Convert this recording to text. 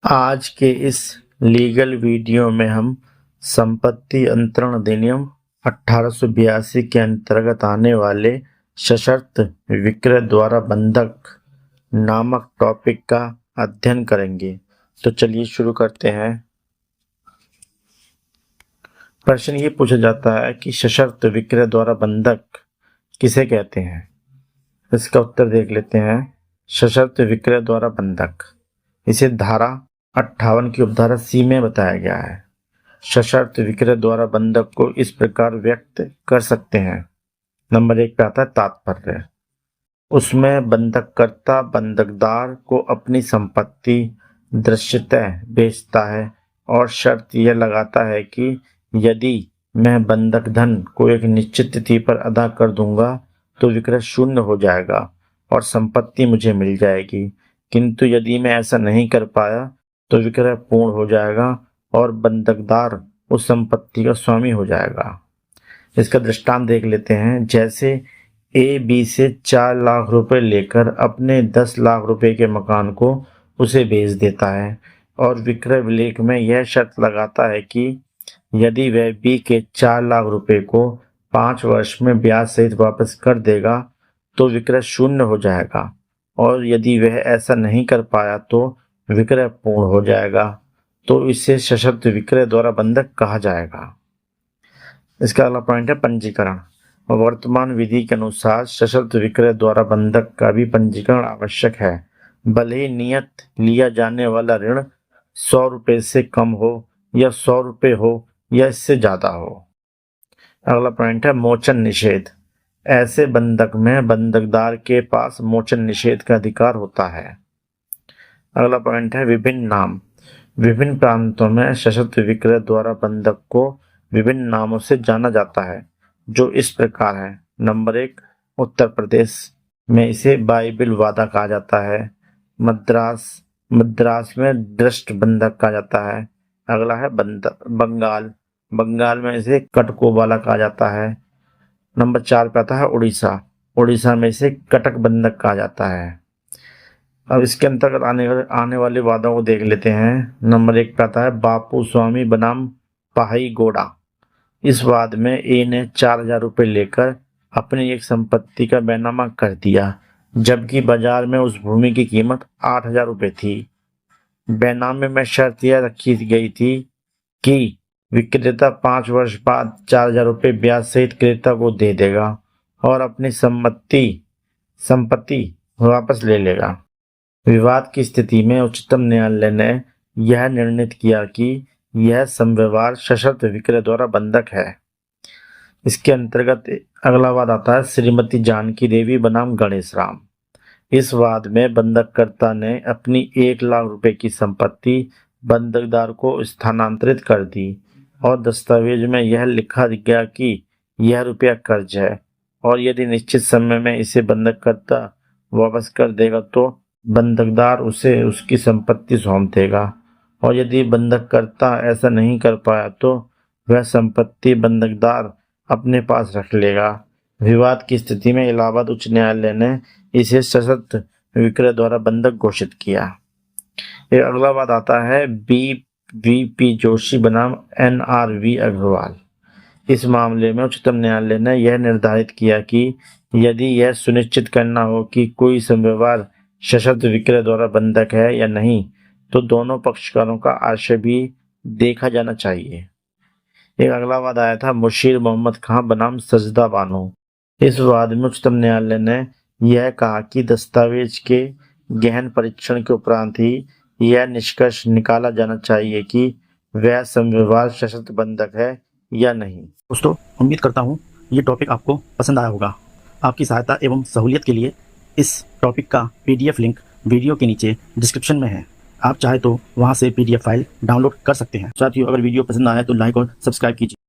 आज के इस लीगल वीडियो में हम संपत्ति अंतरण अधिनियम 1882 के अंतर्गत आने वाले सशर्त विक्रय द्वारा बंधक नामक टॉपिक का अध्ययन करेंगे। तो चलिए शुरू करते हैं। प्रश्न ये पूछा जाता है कि सशर्त विक्रय द्वारा बंधक किसे कहते हैं। इसका उत्तर देख लेते हैं। सशर्त विक्रय द्वारा बंधक इसे धारा 58 की उपधारा सी में बताया गया है। सशर्त विक्रय द्वारा बंधक को इस प्रकार व्यक्त कर सकते हैं। नंबर 1 पे आता है तात्पर्य। उसमें बंधककर्ता बंधकदार को अपनी संपत्ति दृश्यतः बेचता है और शर्त यह लगाता है कि यदि मैं बंधक धन को एक निश्चित तिथि पर अदा कर दूंगा तो विक्रय शून्य हो जाएगा और संपत्ति मुझे मिल जाएगी, किंतु यदि मैं ऐसा नहीं कर पाया तो विक्रय पूर्ण हो जाएगा और बंधकदार उस संपत्ति का स्वामी हो जाएगा। इसका दृष्टांत देख लेते हैं। जैसे ए बी से 4 लाख रुपए लेकर अपने 10 लाख रुपए के मकान को उसे बेच देता है और विक्रय विलेख में यह शर्त लगाता है कि यदि वह बी के 4 लाख रुपए को 5 वर्ष में ब्याज सहित वापस कर देगा तो विक्रय शून्य हो जाएगा और यदि वह ऐसा नहीं कर पाया तो विक्रय पूर्ण हो जाएगा। तो इसे सशर्त विक्रय द्वारा बंधक कहा जाएगा। इसका अगला पॉइंट है पंजीकरण। वर्तमान विधि के अनुसार सशर्त विक्रय द्वारा बंधक का भी पंजीकरण आवश्यक है, भले ही नियत लिया जाने वाला ऋण 100 रुपये से कम हो या 100 रुपये हो या इससे ज्यादा हो। अगला पॉइंट है मोचन निषेध। ऐसे बंधक में बंधकदार के पास मोचन निषेध का अधिकार होता है। अगला पॉइंट है विभिन्न नाम। विभिन्न प्रांतों में सशर्त विक्रय द्वारा बंधक को विभिन्न नामों से जाना जाता है, जो इस प्रकार है। नंबर 1, उत्तर प्रदेश में इसे बाइबिल वादा कहा जाता है। मद्रास में दृष्ट बंधक कहा जाता है। अगला है बंगाल में इसे कटकोबाला कहा जाता है। नंबर 4 पे आता है उड़ीसा में इसे कटक बंधक कहा जाता है। अब इसके अंतर्गत आने वाले वादों को देख लेते हैं। नंबर 1 पे आता है बापू स्वामी बनाम पहाई गोड़ा। इस वाद में ए ने 4000 रुपये लेकर अपनी एक संपत्ति का बैनामा कर दिया, जबकि बाजार में उस भूमि की कीमत 8000 रुपये थी। बैनामे में शर्त यह रखी गई थी कि विक्रेता 5 वर्ष बाद 4000 रुपये ब्याज सहित क्रेता को दे देगा और अपनी संपत्ति वापस ले लेगा। विवाद की स्थिति में उच्चतम न्यायालय ने यह निर्णित किया कि यह समव्यवहार सशर्त विक्रय द्वारा बंधक है। इसके अंतर्गत अगला वाद आता है श्रीमती जानकी देवी बनाम गणेश राम। इस वाद में बंधककर्ता ने अपनी 1 लाख रुपए की संपत्ति बंधकदार को स्थानांतरित कर दी और दस्तावेज में यह लिखा गया कि यह रुपया कर्ज है और यदि निश्चित समय में इसे बंधककर्ता वापस कर देगा तो बंधकदार उसे उसकी संपत्ति सौंप देगा और यदि बंधककर्ता ऐसा नहीं कर पाया तो वह संपत्ति बंधकदार अपने पास रख लेगा। विवाद की स्थिति में इलाहाबाद उच्च न्यायालय ने इसे सशर्त विक्रय द्वारा बंधक घोषित किया। एक अगला वाद आता है BVP जोशी बनाम NRV अग्रवाल। इस मामले में उच्चतम न्यायालय ने यह निर्धारित किया कि यदि यह सुनिश्चित करना हो कि कोई समव्यवहार सशर्त विक्रय द्वारा बंधक है या नहीं तो दोनों पक्षकारों का आशय भी देखा जाना चाहिए। एक अगला वाद आया था मुशीर मोहम्मद खां बनाम सजदा बानो। इस वाद में उच्चतम न्यायालय ने यह कहा कि दस्तावेज के गहन परीक्षण के उपरांत ही यह निष्कर्ष निकाला जाना चाहिए कि वह समव्यवहार सशर्त बंधक है या नहीं। दोस्तों, उम्मीद करता हूँ ये टॉपिक आपको पसंद आया होगा। आपकी सहायता एवं सहूलियत के लिए इस टॉपिक का PDF लिंक वीडियो के नीचे डिस्क्रिप्शन में है। आप चाहे तो वहां से PDF फाइल डाउनलोड कर सकते हैं। साथियों, अगर वीडियो पसंद आया तो लाइक और सब्सक्राइब कीजिए।